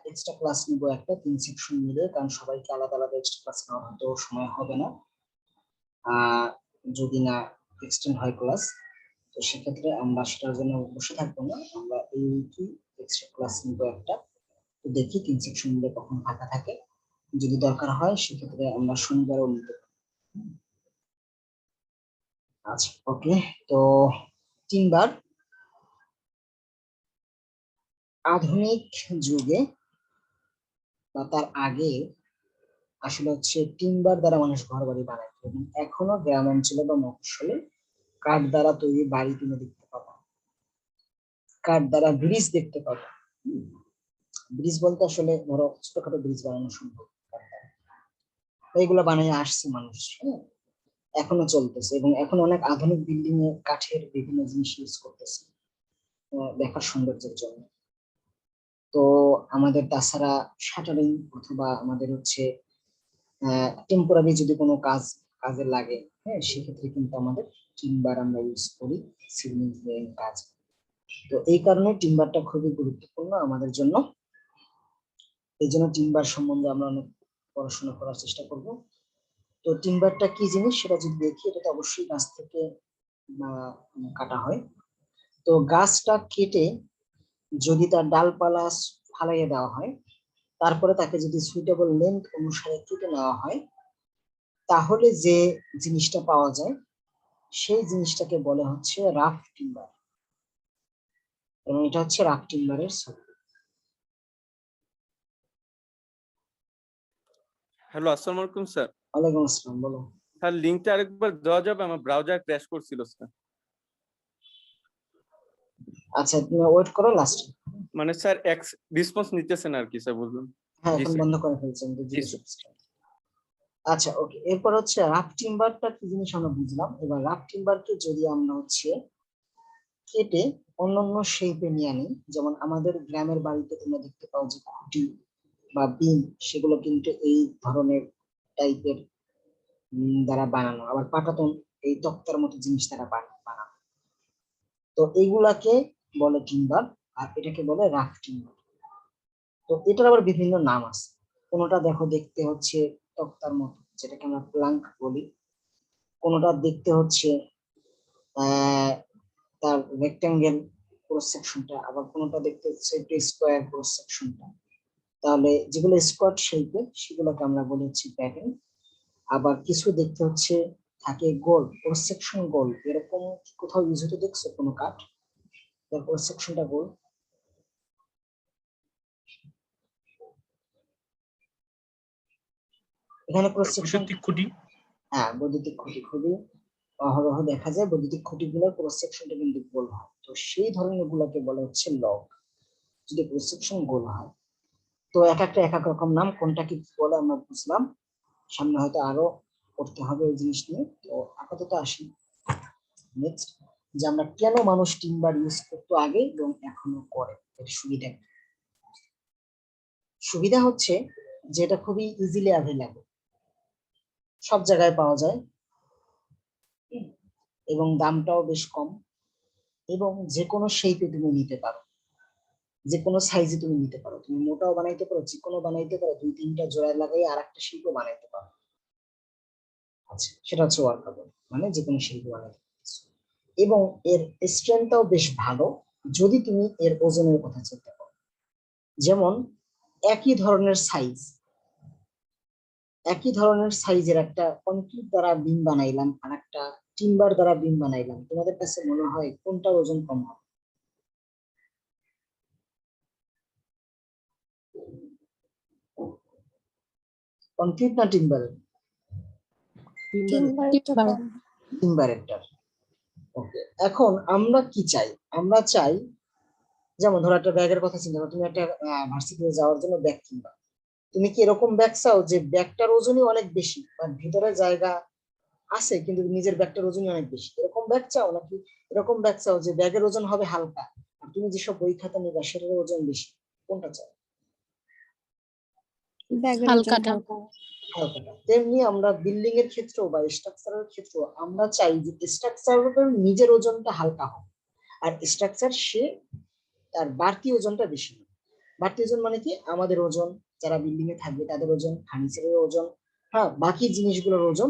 A: এক্সট্রা ক্লাস নিব একটা 3 সেকশন মিলে, কারণ সবাইকে আলাদা আলাদা এক্সট্রা ক্লাস নেওয়ার হয়তো সময় হবে না যদি না এক্সটেন্ড হয় ক্লাস। তো সেক্ষেত্রে আমরা সেটার জন্য বসে থাকবো না, আমরা এই উইকই এক্সট্রা ক্লাস নিব একটা। তো দেখি 3 সেকশন মিলে কখন ফাঁকা থাকে, যদি দরকার হয় সেক্ষেত্রে আমরা শনিবারও নিতে পারি। আচ্ছা, ওকে। তো টিম্বার আধুনিক যুগে বা তার আগে আসলে হচ্ছে টিম্বার দ্বারা মানুষ ঘর বাড়ি বানায়, এবং এখনো গ্রাম অঞ্চলে বা মফস্বলে কাঠ দ্বারা তৈরি বাড়ি তুমি দেখতে পাবা, কাঠ দ্বারা ব্রিজ দেখতে পাবা। ব্রিজ বলতে আসলে ধরো ছোটখাটো ব্রিজ বানানো সম্ভব কাঠ দ্বারা। এইগুলো বানিয়ে আসছে মানুষ, হ্যাঁ, এখনো চলতেছে, এবং এখন অনেক আধুনিক বিল্ডিং এ কাঠের বিভিন্ন জিনিস ইউজ করতেছে দেখার সৌন্দর্যের জন্য। তো আমাদের তাছাড়া শাটারিং অথবা আমাদের হচ্ছে টেম্পোরারি যদি কোনো কাজে লাগে, হ্যাঁ, সেক্ষেত্রে কিন্তু আমাদের টিম্বার আমরা ইউজ করি সিভিল ইঞ্জিনিয়ারিং কাজ। তো এই কারণে টিম্বারটা খুবই গুরুত্বপূর্ণ আমাদের জন্য। এই জন্য টিম্বার সম্বন্ধে আমরা অনেক পড়াশোনা করার চেষ্টা করব। তো টিম্বারটা কি জিনিস সেটা যদি দেখি, এটা তো অবশ্যই গাছ থেকে কাটা হয়। তো গাছটা কেটে যদি তার ডালপালা ফালাইয়ে দেওয়া হয়, তারপরে তাকে যদি সুইটেবল লেন্থ অনুসারে কেটে নেওয়া হয়, তাহলে যে জিনিসটা পাওয়া যায় সেই জিনিসটাকে বলে হচ্ছে রাফ টিম্বার, এবং এটা হচ্ছে রাফ টিম্বারের ছবি।
G: হ্যালো, আসসালামু আলাইকুম স্যার।
A: ওয়ালাইকুম আসসালাম, বলো।
G: স্যার লিংকটা আরেকবার দেওয়া যাবে? আমার ব্রাউজার ক্র্যাশ করছিল স্যার।
A: আচ্ছা, তুমি ওয়েট করো লাস্টে।
G: মানে স্যার রেসপন্স নিতেছেন আর কি স্যার, বলবেন?
A: হ্যাঁ,
G: জি
A: এখন
G: স্যার।
A: বন্ধ করে ফেলছেন।
G: জি স্যার।
A: আচ্ছা, ওকে। এরপর হচ্ছে রাফ টিম্বারটা কি জিনিস আমরা বুঝলাম। এবার রাফ টিম্বারকে যদি আমরা হচ্ছে কেটে অন্যান্য শেপে নিয়ে আনি, যেমন আমাদের গ্রামের বাড়িতে তোমরা দেখতে পাও যে খুঁটি বা বিম, সেগুলো কিন্তু এই ধরনের টাইপের দ্বারা বানানো। আবার পাটাতন এই তক্তার মতো জিনিস দ্বারা বানানো। তো এইগুলাকে বলে টিম্বার, আর এটাকে বলে রাফ টিম্বার। তো এটার আবার বিভিন্ন নাম আছে। কোনোটা দেখো দেখতে হচ্ছে তক্তার মতো, যেটাকে আমরা প্লাঙ্ক বলি। কোনোটা দেখতে হচ্ছে তার রেক্ট্যাঙ্গেল ক্রস সেকশনটা, আবার কোনোটা দেখতে হচ্ছে একটু স্কোয়ার ক্রস সেকশনটা। তাহলে যেগুলো স্কোয়ার শেপের সেগুলোকে আমরা বলি হচ্ছে প্যাটার্ন। আবার কিছু দেখতে হচ্ছে থাকে গোল ক্রস সেকশন, গোল এরকম কোথাও ইউজ হতে দেখছো কোনো কাঠ যার ক্রস সেকশনটা গোল? এখানে ক্রস সেকশন,
F: বৈদ্যুতিক খুঁটি।
A: হ্যাঁ, বৈদ্যুতিক খুঁটি খুবই অহরহ দেখা যায়। বৈদ্যুতিক খুঁটিগুলোর ক্রস সেকশনটা কিন্তু গোল হয়। তো সেই ধরনের গুলোকে বলা হচ্ছে লগ, যদি ক্রস সেকশন গোল হয়। তো এক একটা এক এক রকম নাম, কোনটা কি বলে আমরা বুঝলাম। সামনে হয়তো আরো করতে হবে এই জিনিস নিয়ে। তো আপাতত আসি নেক্সট, যে আমরা কেন মানুষ টিম্বার ইউজ করতো আগে এবং এখনো করে, এর সুবিধা কি? সুবিধা হচ্ছে যে এটা খুবই ইজিলি অ্যাভেলেবল, সব জায়গায় পাওয়া যায়, এবং দামটাও বেশ কম, এবং যে কোনো শেপে তুমি নিতে পারো, যে কোনো সাইজে তুমি নিতে পারো। তুমি মোটাও বানাইতে পারো, চিকনও বানাইতে পারো, দুই তিনটা জোড়া লাগাই আর একটা শিল্প বানাইতে পারো। আচ্ছা, সেটা হচ্ছে ওয়ার্কাবল, মানে যে কোনো শিল্প বানাইতে পারো। এবং এর স্ট্রেংথটাও বেশ ভালো যদি তুমি এর ওজনের কথা চিন্তা করো। যেমন একই ধরনের সাইজের একটা কংক্রিট দ্বারা বিম বানাইলাম আর একটা টিম্বার দ্বারা বিম বানাইলাম, তোমাদের কাছে মনে হয় কোনটা ওজন কম হবে? কংক্রিট না টিম্বারের? টিম্বারেরটা। ওকে, এখন আমরা কি চাই? আমরা চাই, যেমন ধরো একটা ব্যাগের কথা চিন্তা করো, তুমি একটা ভার্সিটিতে যাওয়ার জন্য ব্যাগ কিনবা। তুমি কি এরকম ব্যাগ চাও যে ব্যাগটার ওজনই অনেক বেশি, বা ভিতরে জায়গা আছে কিন্তু নিজের ব্যাগটার ওজনই অনেক বেশি, এরকম ব্যাগ চাও? নাকি এরকম ব্যাগ চাও যে ব্যাগের ওজন হবে হালকা আর তুমি যেসব বই খাতা নিবা সেটার ওজন বেশি? কোনটা চাও?
C: হালকাটা।
A: হালকাটা। তেমনি আমরা বিল্ডিং এর ক্ষেত্রেও বা স্ট্রাকচারের ক্ষেত্রেও আমরা চাই যে স্ট্রাকচারের নিজের ওজনটা হালকা হোক, আর স্ট্রাকচার সে তার বাড়তি ওজনটা বেশি হবে। বাড়তি ওজন মানে কি? আমাদের ওজন, যারা বিল্ডিং এ থাকবে তাদের ওজন, ফার্নিচারের ওজন, হ্যাঁ, বাকি জিনিসগুলোর ওজন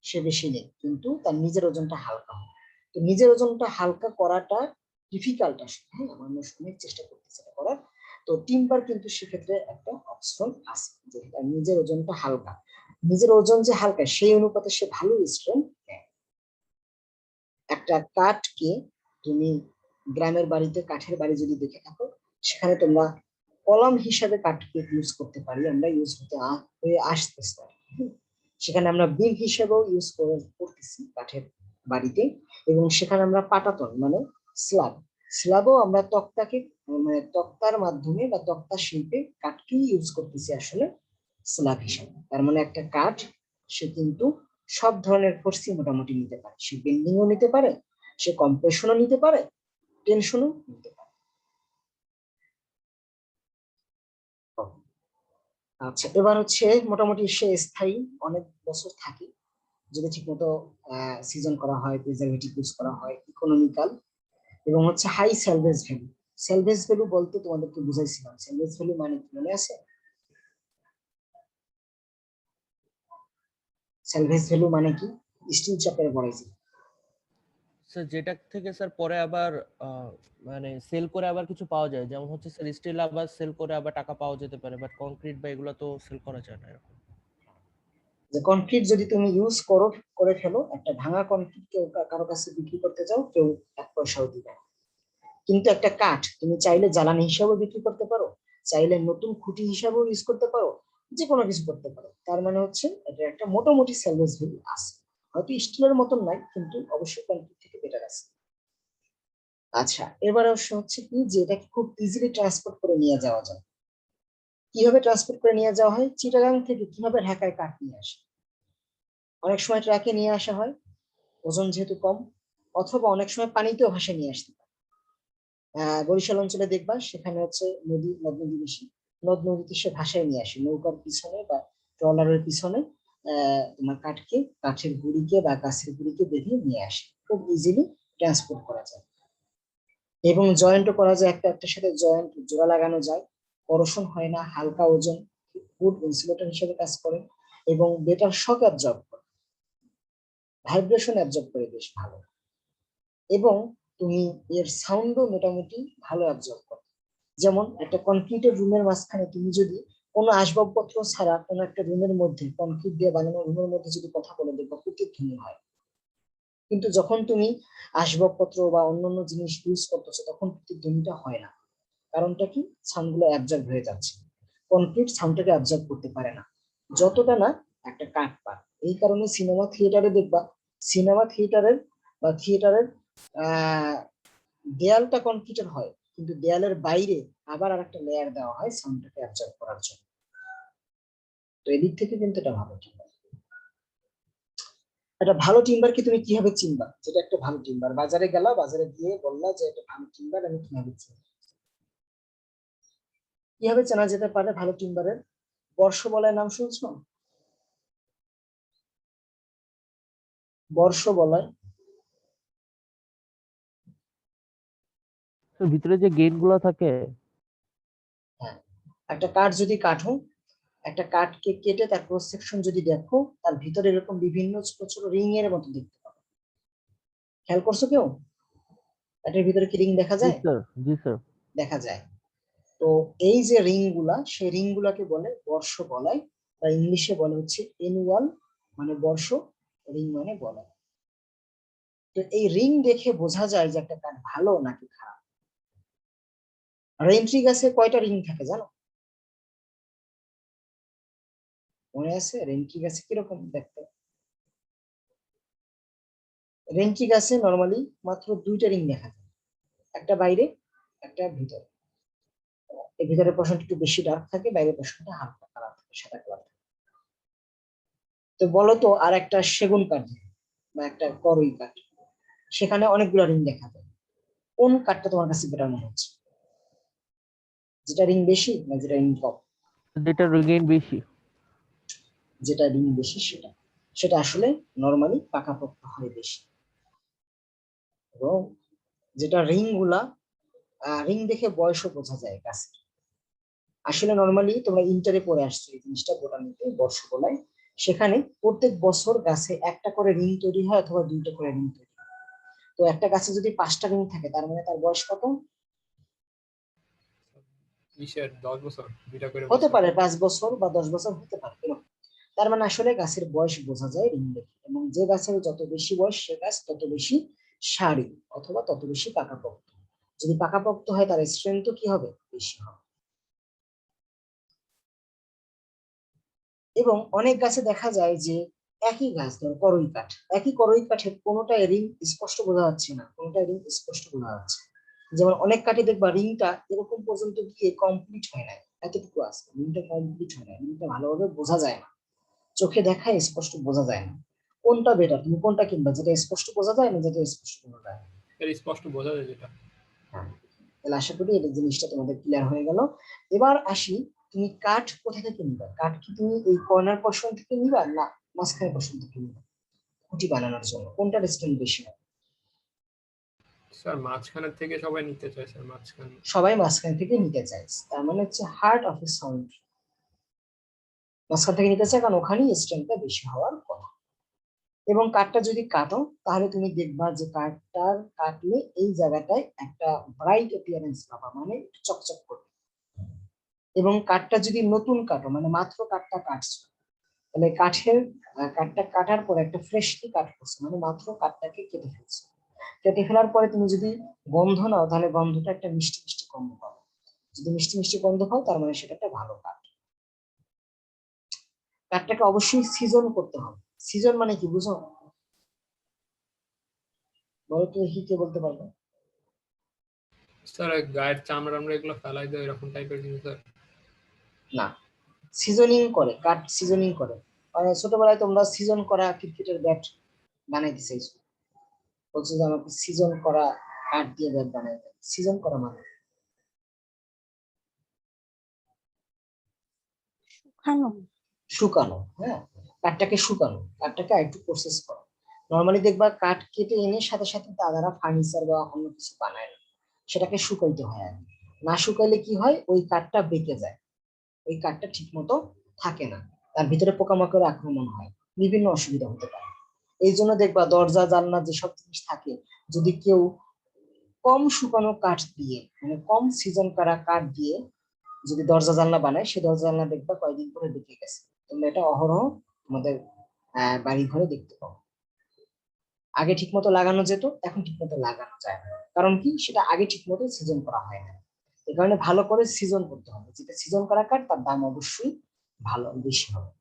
A: সে বেশি নেই, কিন্তু তার নিজের ওজনটা হালকা হয়। তো নিজের ওজনটা হালকা করাটা ডিফিকাল্ট আসলে, হ্যাঁ, মানুষ অনেক চেষ্টা করতেছে এটা করার। তো টিম্বার কিন্তু সেক্ষেত্রে একটা অপশন আছে যে তার নিজের ওজনটা হালকা। নিজের ওজন যে হালকা সেই অনুপাতে সে ভালো স্ট্রেংথ দেয়। একটা কাঠকে তুমি গ্রামের বাড়িতে কাঠের বাড়ি যদি দেখে থাকো, সেখানে তোমরা কলাম হিসাবে কাঠকে ইউজ করতে পারি, আমরা ইউজ হয়ে আসতেছি। সেখানে আমরা বিম হিসেবেও ইউজ করতেছি কাঠের বাড়িতে, এবং সেখানে আমরা পাটাতন মানে স্ল্যাবও আমরা তক্তাকে, মানে তক্তার মাধ্যমে বা তক্তা শিল্পে কাঠকে ইউজ করতেছি আসলে স্ল্যাব হিসেবে। তার মানে একটা কাঠ সে কিন্তু সব ধরনের ফোর্সই মোটামুটি নিতে পারে, সে বেন্ডিংও নিতে পারে, সে কম্প্রেশনও নিতে পারে, টেনশনও নিতে পারে। আচ্ছা, এবার হচ্ছে মোটামুটি সে স্থায়ী অনেক বছর থাকে যদি ঠিকমতো সিজন করা হয়, প্রিজারভেটিভ ইউজ করা হয়, ইকোনমিক্যাল, এবং হচ্ছে high salvage value. Salvage value বলতে তোমাদেরকে বুঝাইছিলাম, সেলভেজ ভ্যালু মানে কি মনে আছে? সেলভেজ ভ্যালু মানে কি? স্টিল চাপের পরে যে
H: স্যার যেটা থেকে স্যার পরে আবার মানে সেল করে আবার কিছু পাওয়া যায়, যেমন হচ্ছে স্যার স্টিল আবার সেল করে আবার টাকা পাওয়া যেতে পারে, বাট কংক্রিট বা এগুলো তো সেল করা যায় না এরকম।
A: যে কনক্রিট যদি তুমি ইউজ করে ফেলো, একটা ভাঙা কনক্রিট কেউ কারো কাছে বিক্রি করতে যাও, কেউ 1 পয়সাও দিবে না। কিন্তু একটা কাঠ তুমি চাইলে জ্বালানি হিসাবেও বিক্রি করতে পারো, চাইলে নতুন খুঁটি হিসাবেও ইউজ করতে পারো, যে কোনো কিছু করতে পারো। তার মানে হচ্ছে এটা একটা মোটামুটি সেলভেজ ভ্যালু আছে, হয়তো স্টিলের মতন নাই কিন্তু অবশ্যই কনক্রিট থেকে বেটার আছে। আচ্ছা, এবারে হচ্ছে কি যে এটাকে খুব ইজিলি ট্রান্সপোর্ট করে নিয়ে যাওয়া যায়। কিভাবে ট্রান্সপোর্ট করে নিয়ে যাওয়া হয়? চিটাগাং থেকে কিভাবে ঢাকায় কাঠ নিয়ে আসে? অনেক সময় ট্রাকে নিয়ে আসা হয়, ওজন যেহেতু কম, অথবা অনেক সময় পানিতেও ভাসে নিয়ে আসতে পারে। বরিশাল অঞ্চলে দেখবা সেখানে হচ্ছে নদ নদী বেশি, নদ নদীতে সে ভাসায় নিয়ে আসে নৌকার পিছনে বা ট্রলারের পিছনে। তোমার কাঠের গুড়িকে বা গাছের গুড়িকে বেঁধে নিয়ে আসে, খুব ইজিলি ট্রান্সপোর্ট করা যায়। এবং জয়েন্টও করা যায়, একটার সাথে জয়েন্ট জোড়া লাগানো যায়, করোশন হয় না, হালকা ওজন, গুড ইনসুলেটর হিসেবে কাজ করে, এবং বেটার শক অ্যাবজর্ব করে, ভাইব্রেশন অ্যাবজর্ব করে বেশ ভালো, এবং তুমি এর সাউন্ডও মোটামুটি ভালো অ্যাবজর্ব করো। যেমন একটা কনক্রিটের রুমের মাঝখানে তুমি যদি কোনো আসবাবপত্র ছাড়া কোনো একটা রুমের মধ্যে, কনক্রিট দিয়ে বানানো রুমের মধ্যে যদি কথা বলে দেখবা প্রতিধ্বনি হয়, কিন্তু যখন তুমি আসবাবপত্র বা অন্যান্য জিনিস ইউজ করতেছো তখন প্রতিধ্বনিটা হয় না। কারণটা কি? সাউন্ডগুলো অ্যাবজর্ব হয়ে যাচ্ছে। কনক্রিট সাউন্ডটাকে অ্যাবজর্ব করতে পারে না, যতটা না একটা কাঠ পায়। এই কারণে সিনেমা থিয়েটারে দেখবা, সিনেমা থিয়েটারের দেয়ালটা কনক্রিটের হয়, কিন্তু দেয়ালের বাইরে আবার আরেকটা লেয়ার দেওয়া হয় সাউন্ডটাকে অ্যাবজর্ব করার জন্য। তো এদিক থেকে কিন্তু এটা ভালো টিম্বার। একটা ভালো টিম্বারকে তুমি কিভাবে চিনবা? যেটা একটা ভালো টিম্বার, বাজারে গেলা, বাজারে গিয়ে বললা যে এটা ভালো টিম্বার, আমি কিভাবে চিনব? কিভাবে চেনা যেতে পারে ভালো টিম্বারের? বর্ষবলয় নাম শুনছো? বর্ষবলয়।
H: স্যার ভিতরে যে গেট গুলো থাকে।
A: হ্যাঁ, একটা কাঠ যদি কাটো, একটা কাঠকে কেটে তার ক্রস সেকশন যদি দেখো, তার ভিতরে এরকম বিভিন্ন ছোট ছোট রিং এর মতো দেখতে পাবে। খেয়াল করছো কেউ? কাঠের ভিতরে কি রিং দেখা
H: জি
A: যায়?
H: স্যার, জি স্যার।
A: দেখা যায়। তো এই যে রিং গুলা, সেই রিং গুলাকে বলে বর্ষ বলয়, বা ইংলিশে বলে হচ্ছে এনুয়াল, মানে বর্ষ, রিং মানে বলয়। তো এই রিং দেখে বোঝা যায় যে একটা কাঠ ভালো নাকি খারাপ। রেন্ট্রি গাছে কয়টা রিং থাকে জানো? মনে আছে রেন্ট্রি গাছে কিরকম দেখতে? রেন্ট্রি গাছে নর্মালি মাত্র 2টা রিং দেখা যায়, একটা বাইরে, একটা ভিতরে। এই ভিতরের পোর্শনটা একটু বেশি ডার্ক থাকে, বাইরের পোর্শনটা হালকা কালার থাকে, সাদা কালার থাকে। তো বলো তো, আর একটা সেগুন কাঠ বা একটা করই কাঠ, সেখানে অনেকগুলো রিং দেখা যায়, কোন কাঠটা তোমার কাছে বেটার মনে হচ্ছে? যেটা রিং বেশি না যেটা রিং কম?
H: যেটা রিগেইন বেশি।
A: যেটা রিং বেশি সেটা, সেটা আসলে নরমালি পাকাপোক্ত হয় বেশি। এবং যেটা রিং গুলা, রিং দেখে বয়সও বোঝা যায় গাছের। আসলে নরমালি তোমরা ইন্টারে পড়ে আসছো এই জিনিসটা, বোটানিতে বর্ষ বলায়, সেখানে প্রত্যেক বছর গাছে একটা করে রিং তৈরি হয় অথবা 2টা করে রিং তৈরি হয়। তো একটা গাছে যদি 5টা রিং থাকে, তার মানে তার বয়স কত?
B: 10 বছর, 2টা করে
A: হতে
B: বছর।
A: পারে 5 বছর বা 10 বছর হতে পারে এরকম। তার মানে আসলে গাছের বয়স বোঝা যায় রিং দেখে, এবং যে গাছের যত বেশি বয়স সে গাছ তত বেশি সারি অথবা তত বেশি পাকাপোক্ত। যদি পাকাপোক্ত হয় তার স্ট্রেংথ কি হবে? বেশি হবে। এবং অনেক গাছে দেখা যায় যে একই গাছ, ধর করই কাঠ, একই করই কাঠের কোনোটা রিং স্পষ্ট বোঝা যাচ্ছে না, কোনোটা রিং স্পষ্ট বোঝা যাচ্ছে। যেমন অনেক কাঠে দেখবা রিংটা এরকম পর্যন্ত গিয়ে কমপ্লিট হয় না, এতটুকু আছে, রিংটা কমপ্লিট হয় না, রিংটা ভালোভাবে বোঝা যায় না, চোখে দেখায় স্পষ্ট বোঝা যায় না। কোনটা বেটার? তুমি কোনটা কিনবা, যেটা স্পষ্ট বোঝা যায় না যেটা স্পষ্ট বোঝা যায় না?
B: এর স্পষ্ট বোঝা যায় যেটা।
A: হ্যাঁ, তাহলে আশা করি এই জিনিসটা তোমাদের ক্লিয়ার হয়ে গেল। এবার আসি তুমি কাঠ কোথা থেকে নিবা? কাঠ কি তুমি এই কর্নার পোর্শন থেকে নিবা, না মাঝখানে পোর্শন থেকে নিবা? খুঁটি বানানোর জন্য কোনটা ডিস্টেন্স বেশি হবে?
B: স্যার মাঝখানের থেকে সবাই নিতে চায় স্যার, মাঝখান।
A: সবাই মাঝখান থেকে নিতে চায়, তার মানে হচ্ছে হার্ট অফ এ সাউন্ড মাঝখান থেকে নিতে চায়, কারণ ওখানেই স্ট্রেংথটা বেশি হওয়ার কথা। এবং কাঠটা যদি কাটো তাহলে তুমি দেখবা যে কাঠটার কাটলে এই জায়গাটায় একটা ব্রাইট অ্যাপিয়ারেন্স পাবা, মানে একটু চকচক করবে। এবং কাঠটা যদি নতুন কাটো, মানে মাত্র কাঠটা কাটছো, তাহলে কাঠটা কাটার পরে একটা ফ্রেশলি কাট করছো, মানে মাত্র কাঠটাকে কেটে ফেলছো। কেটে ফেলার পরে তুমি যদি গন্ধ নাও, তাহলে গন্ধটা একটা মিষ্টি মিষ্টি গন্ধ পাবে। যদি মিষ্টি মিষ্টি গন্ধ পাও, তার মানে সেটা একটা ভালো কাঠ। কাঠটাকে অবশ্যই সিজন করতে হবে। সিজন মানে কি বুঝো? বলো তো, কে বলতে পারবে?
B: স্যার গায়ের চামড়া আমরা এগুলো ফেলাই দেয় এরকম টাইপের জিনিস স্যার?
A: না, সিজনিং করে, কাঠ সিজনিং করে। ছোটবেলায় তোমরা সিজন করা ক্রিকেটের ব্যাট বানাইতে চাইছো, বলছো যে আমাকে সিজন করা কাঠ দিয়ে ব্যাট বানাই দেয়। সিজন করা মানে
C: শুকানো।
A: শুকানো। হ্যাঁ, কাঠটাকে শুকানো, কাঠটাকে আরেকটু প্রসেস করো। নর্মালি দেখবা কাঠ কেটে এনে সাথে সাথে তারা ফার্নিচার বা অন্য কিছু বানায় না, সেটাকে শুকাইতে হয় আগে। না শুকাইলে কি হয়, ওই কাঠটা বেঁকে যায়, ওই কাঠটা ঠিক মতো থাকে না, তার ভিতরে পোকামাকড়ের আক্রমণ হয়, বিভিন্ন অসুবিধা হতে পারে। এই জন্য দেখবা দরজা জানলা যেসব জিনিস থাকে, যদি কেউ কম শুকানো কাঠ দিয়ে, মানে কম সিজন করা কাঠ দিয়ে যদি দরজা জানলা বানায়, সে দরজা জানলা দেখবা কয়েকদিন পরে বেঁকে গেছে। তোমরা এটা অহরহ আমাদের বাড়ি ঘরে দেখতে পাও। আগে ঠিক মতো লাগানো যেত, এখন ঠিক মতো লাগানো যায় না। কারণ কি, সেটা আগে ঠিক মতো সিজন করা হয় না। এই কারণে ভালো করে সিজন করতে হবে। যেটা সিজন করা কাঠ, তার দাম অবশ্যই ভালো বেশি হবে।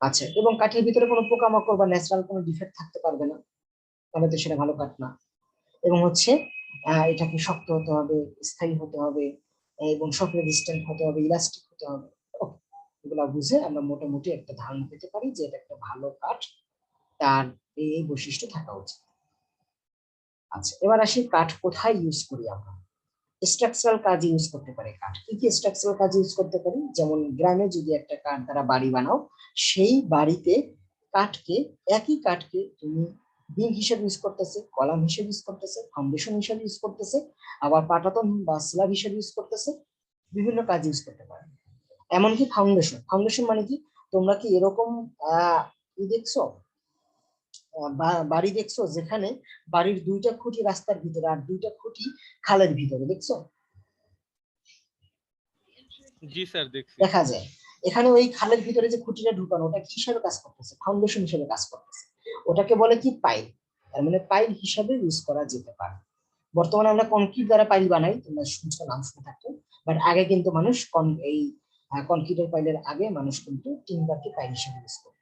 A: আচ্ছা, এবং কাঠের ভিতরে কোনো পোকামাকড় বা ন্যাচারাল কোনো ডিফেক্ট থাকতে পারবে না, তাহলে তো সেটা ভালো কাঠ না। এবং হচ্ছে এটাকে শক্ত হতে হবে, স্থায়ী হতে হবে, এবং শক রেজিস্ট্যান্ট হতে হবে, ইলাস্টিক হতে হবে। এগুলা বুঝে আমরা মোটামুটি একটা ধারণা পেতে পারি যে এটা একটা ভালো কাঠ, তার এই বৈশিষ্ট্য থাকা উচিত। আচ্ছা, এবার আসি কাঠ কোথায় ইউজ করি আমরা। স্ট্রাকচারাল কাজে ইউজ করতে পারি কাঠ। কি কি স্ট্রাকচারাল কাজে ইউজ করতে পারি? যেমন গ্রামে যদি একটা কাঠ দ্বারা বাড়ি বানাও, সেই বাড়িতে কাঠকে, একই কাঠকে তুমি বিম হিসেবে ইউজ করতেছে, কলাম হিসেবে ইউজ করতেছে, ফাউন্ডেশন হিসেবে ইউজ করতেছে, আবার পাটাতন বা স্ল্যাব হিসেবে ইউজ করতেছে, বিভিন্ন কাজে ইউজ করতে পারে। এমনকি ফাউন্ডেশন, ফাউন্ডেশন মানে কি, তোমরা কি এরকম দেখছো, বাড়ি দেখছো যেখানে বাড়ির দুইটা খুঁটি রাস্তার ভিতরে আর দুইটা খুঁটি খালের ভিতরে, দেখছো?
F: জি স্যার, দেখছি।
A: দেখা যায় এখানে ওই খালের ভিতরে যে খুঁটিটা ঢুকানো, ওটা কি হিসাবে কাজ করতেছে? ফাউন্ডেশন হিসেবে কাজ করতেছে। ওটাকে বলে কি, পাইল। তার মানে পাইল হিসাবে ইউজ করা যেতে পারে। বর্তমানে আমরা কংক্রিট দ্বারা পাইল বানাই, তোমরা শুনছো, নাম শুনে থাকতো। বাট আগে কিন্তু মানুষ এই কংক্রিটের পাইলের আগে মানুষ কিন্তু টিম্বারকে পাইল হিসেবে ইউজ করতো।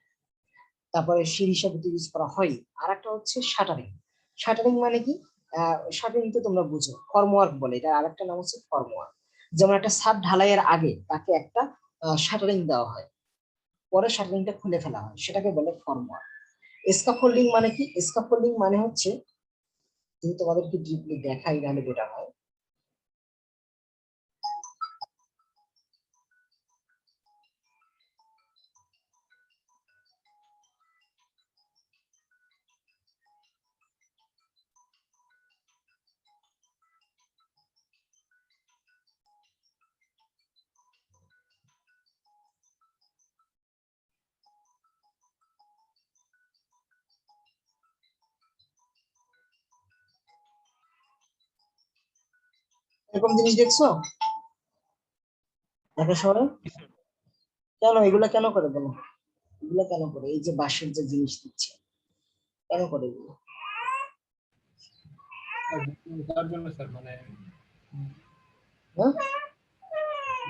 A: তারপরে সিঁড়ি হিসাবে তো ইউজ করা হয়। আর একটা হচ্ছে শাটারিং। শাটারিং মানে কি, শাটারিং তো তোমরা বুঝো, ফর্মওয়ার্ক বলে, এটা আরেকটা নাম হচ্ছে ফর্মওয়ার্ক। যেমন একটা ছাদ ঢালাইয়ের আগে তাকে একটা শাটারিং দেওয়া হয়, পরে শাটারিংটা খুলে ফেলা হয়, সেটাকে বলে ফর্মওয়ার্ক। স্কাফোল্ডিং মানে কি? স্কাফোল্ডিং মানে হচ্ছে, যদি তোমাদেরকে ডিপলি দেখাই তাহলে বেটার হয়। এরকম জিনিস দেখছো ঢাকা শহরে? কেন এগুলা কেন করে বলো? এগুলা কেন করে? এই যে বাঁশের যে জিনিস দিচ্ছে, কেন করে এগুলো?
B: তার জন্য স্যার মানে
A: হ্যাঁ,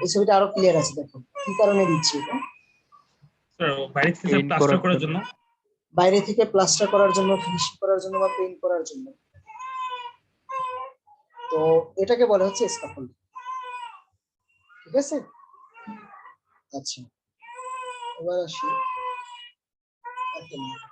A: এই ছবিটা আরো ক্লিয়ার আছে, দেখো কি কারণে দিচ্ছি এটা।
F: স্যার বাইরে থেকে
E: পেইন্ট
F: প্লাস্টার
E: করার
F: করার
E: জন্য।
F: জন্য।
A: বাইরে থেকে প্লাস্টার করার জন্য, ফিনিশিং করার জন্য, বা পেইন্ট করার জন্য। তো এটাকে বলা হচ্ছে স্কাফোল্ডিং। ঠিক আছে। আচ্ছা, এবার আসি একটা minute।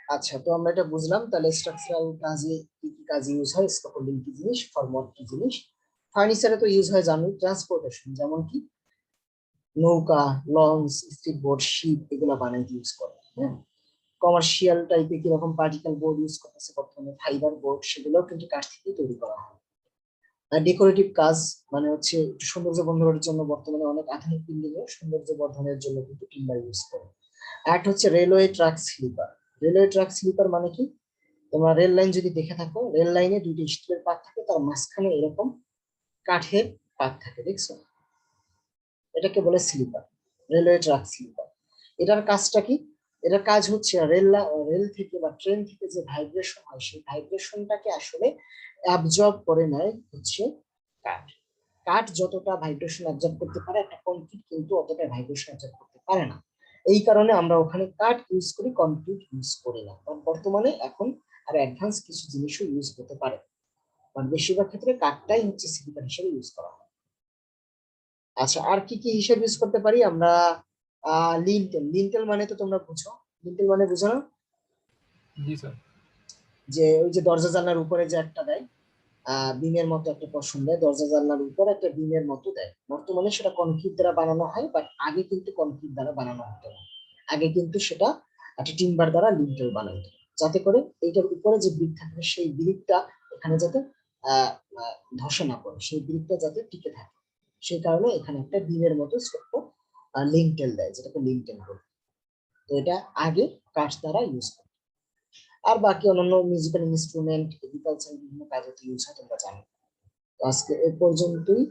A: আচ্ছা, তো আমরা এটা বুঝলাম। তাহলে স্ট্রাকচারাল কাজে কি কি কাজে ইউজ হয়, স্ক্যাফোল্ডিং কি জিনিস, ফর্মওয়ার্ক কি জিনিস। ফার্নিচারে তো ইউজ হয় জানো, ট্রান্সপোর্টেশন, যেমন কি নৌকা, লঞ্চ, স্পিডবোট, শিপ এগুলো বানাইতে ইউজ করে। হ্যাঁ, কমার্শিয়াল টাইপে কিরকম পার্টিকেল বোর্ড ইউজ করতেছে বর্তমানে, ফাইবার বোর্ড, সেগুলোও কিন্তু কাঠ থেকে তৈরি করা হয়। আর ডেকোরেটিভ কাজ মানে হচ্ছে একটু সৌন্দর্য বর্ধনের জন্য বর্তমানে অনেক আধুনিক বিল্ডিং এ সৌন্দর্য বর্ধনের জন্য কিন্তু টিম্বার ইউজ করে। আর একটা হচ্ছে railway track sleeper. Railway track sleeper মানে কি, তোমরা রেল লাইন যদি দেখে থাকো, রেল লাইনে দুইটা স্টিলের পাত থাকে, তার মাঝখানে এরকম কাঠের পাত থাকে, দেখছো? এটাকে বলে স্লিপার, রেলওয়ে ট্র্যাক স্লিপার। এটার কাজটা কি? এটার কাজ হচ্ছে রেল থেকে বা ট্রেন থেকে যে ভাইব্রেশন হয়, সেই ভাইব্রেশনটাকে আসলে অ্যাবজর্ব করে নেয় হচ্ছে কাঠ। কাঠ যতটা ভাইব্রেশন অ্যাবজর্ব করতে পারে, একটা কংক্রিট কিন্তু অতটা ভাইব্রেশন অ্যাবজর্ব করতে পারে না। এই কারণে আমরা ওখানে কাঠ ইউজ করি, কংক্রিট ইউজ করি না। কারণ বর্তমানে এখন আর অ্যাডভান্স কিছু জিনিসও ইউজ হতে পারে, কারণ বেশিরভাগ ক্ষেত্রে কাঠটাই হচ্ছে স্লিপার হিসেবে ইউজ করা হয়। আচ্ছা, আর কি কি হিসেবে ইউজ করতে পারি আমরা? লিন্টেল। লিন্টেল মানে তো তোমরা বুঝো, লিন্টেল মানে বুঝো না?
B: জি স্যার।
A: যে ওই যে দরজা জানলার উপরে যে একটা দেয়, বিমের মতো একটা পোর্শন দেয়, দরজা জানলার উপর একটা বিমের মতো দেয়। বর্তমানে সেটা কনক্রিট দ্বারা বানানো হয়, বাট আগে কিন্তু কনক্রিট দ্বারা বানানো হতো না। আগে কিন্তু সেটা একটা টিম্বার দ্বারা লিন্টেল বানাইতো, যাতে করে এইটার উপরে যে ব্রিক থাকে সেই ব্রিকটা এখানে যাতে আহ আহ, ধসে না পড়ে, সেই ব্রিকটা যাতে টিকে থাকে। সেই কারণে এখানে একটা বিমের মতো ছোট্ট লিন্টেল দেয়, যেটাকে লিন্টেল বলে। তো এটা আগে কাঠ দ্বারা ইউজ করে। আর বাকি অন্যান্য মিউজিক্যাল ইনস্ট্রুমেন্ট, এগ্রিকালচার বিভিন্ন কাজে ইউজ হয়, তোমরা জানো। তো আজকে এ পর্যন্তই।